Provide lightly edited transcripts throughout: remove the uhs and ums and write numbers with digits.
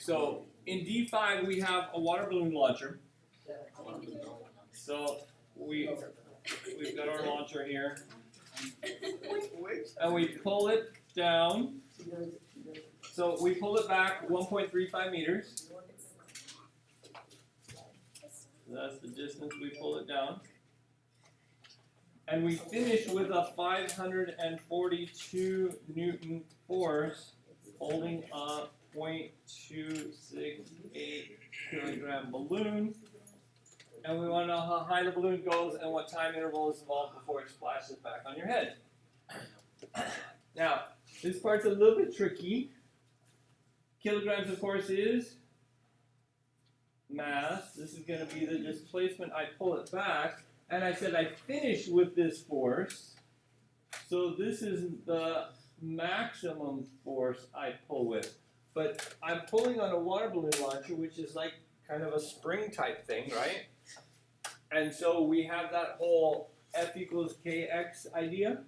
So in D5 we have a water balloon launcher. So we've got our launcher here, and we pull it down. So we pull it back 1.35 meters. That's the distance we pull it down. And we finish with a 542 Newton force holding a 0.268 kilogram balloon. And we want to know how high the balloon goes and what time interval is involved before it splashes back on your head. Now, this part's a little bit tricky. Kilograms, of course, is mass. This is going to be the displacement. I pull it back, and I said I finish with this force. So this is the maximum force I pull with. But I'm pulling on a water balloon launcher, which is like kind of a spring type thing, right? And so we have that whole F equals kx idea,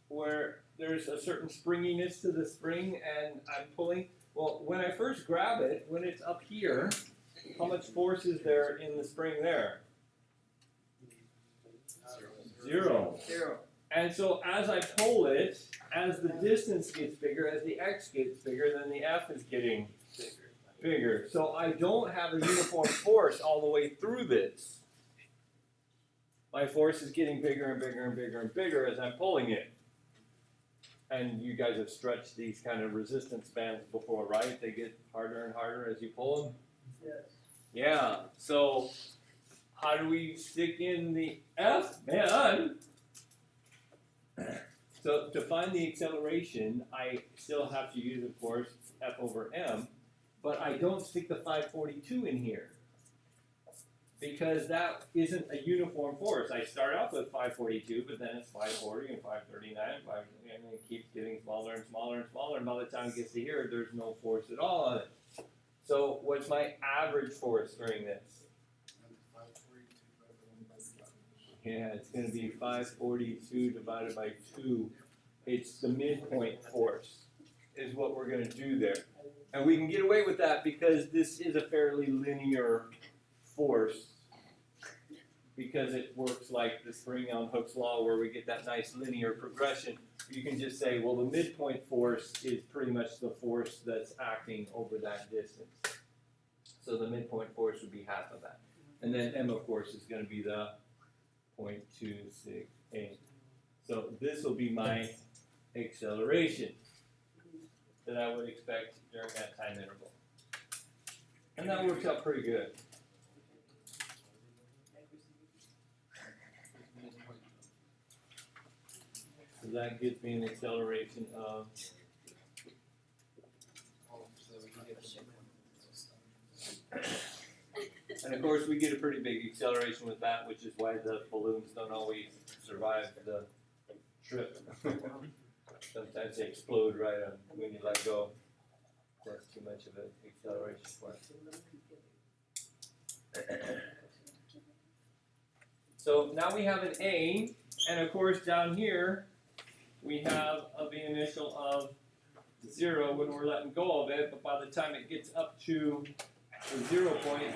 where there's a certain springiness to the spring, and I'm pulling. Well, when I first grab it, when it's up here, how much force is there in the spring there? Zero. And so as I pull it, as the distance gets bigger, as the x gets bigger, then the F is getting bigger. So I don't have a uniform force all the way through this. My force is getting bigger and bigger and bigger and bigger as I'm pulling it. And you guys have stretched these kind of resistance bands before, right? They get harder and harder as you pull them? Yes. Yeah. So how do we stick in the F, man? So to find the acceleration, I still have to use, of course, F over m, but I don't stick the 542 in here because that isn't a uniform force. I start off with 542, but then it's 540 and 539, and it keeps getting smaller and smaller and smaller, and by the time it gets to here, there's no force at all on it. So what's my average force during this? Yeah, it's going to be 542 divided by 2. It's the midpoint force is what we're going to do there. And we can get away with that because this is a fairly linear force because it works like the spring on Hooke's law where we get that nice linear progression. You can just say, well, the midpoint force is pretty much the force that's acting over that distance. So the midpoint force would be half of that. And then m, of course, is going to be the 0.268. So this will be my acceleration that I would expect during that time interval. And that works out pretty good. So that gives me an acceleration of and of course we get a pretty big acceleration with that, which is why the balloons don't always survive the trip. Sometimes they explode right on when you let go. That's too much of an acceleration for it. So now we have an A, and of course down here we have the initial of 0 when we're letting go of it, but by the time it gets up to the 0 point,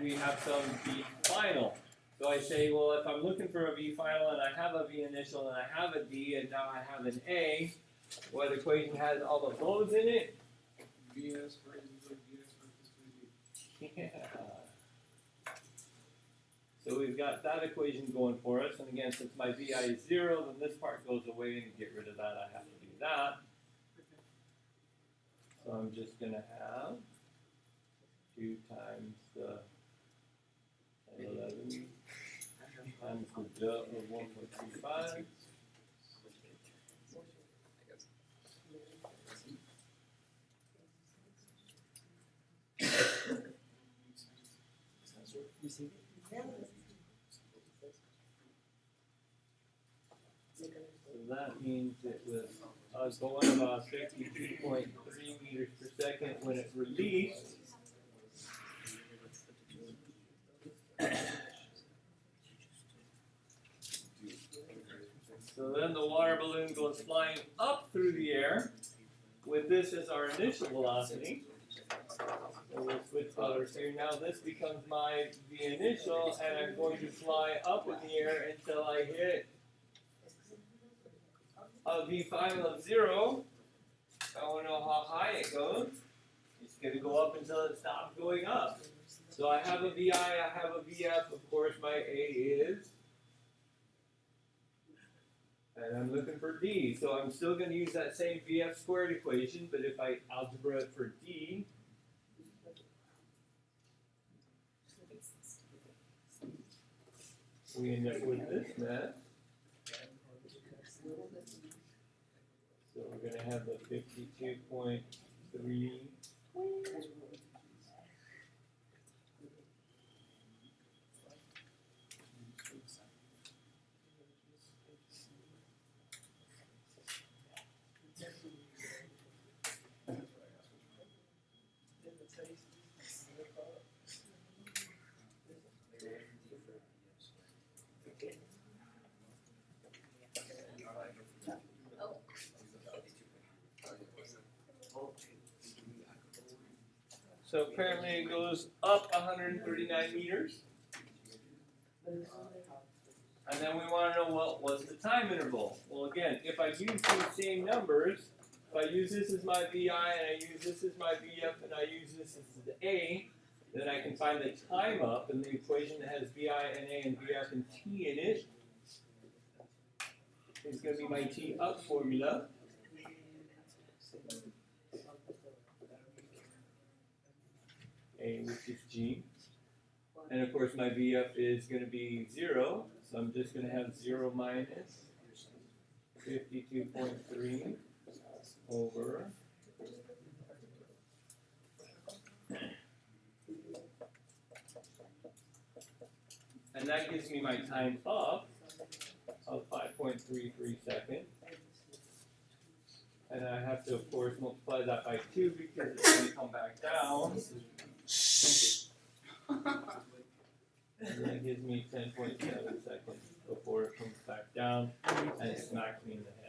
we have some V final. So I say, well, if I'm looking for a V final and I have a V initial and I have a D and now I have an A, what equation has all of those in it? VS versus Yeah. So we've got that equation going for us, and again, since my VI is 0, then this part goes away, and to get rid of that, I have to do that. So I'm just going to have 2 times the 11 times the d of 1.35. So that means it was going about 52.3 meters per second when it released. So then the water balloon goes flying up through the air with this as our initial velocity. So we'll switch colors here. Now this becomes the initial, and I'm going to fly up in the air until I hit a V final of 0. I don't know how high it goes. It's going to go up until it stops going up. So I have a VI, I have a VF. Of course, my A is. And I'm looking for D. So I'm still going to use that same VF squared equation, but if I algebra it for D, we end up with this math. So we're going to have the 52.3. So apparently it goes up 139 meters. And then we want to know what's the time interval. Well, again, if I use these same numbers, if I use this as my VI and I use this as my VF and I use this as the A, then I can find the time up in the equation that has VI and A and VF and T in it. It's going to be my T up formula. A, which is G. And of course my VF is going to be 0, so I'm just going to have 0 minus 52.3 over. And that gives me my time up of 5.33 seconds. And I have to, of course, multiply that by 2 because it's going to come back down. And that gives me 10.7 seconds before it comes back down and it smacks me in the head.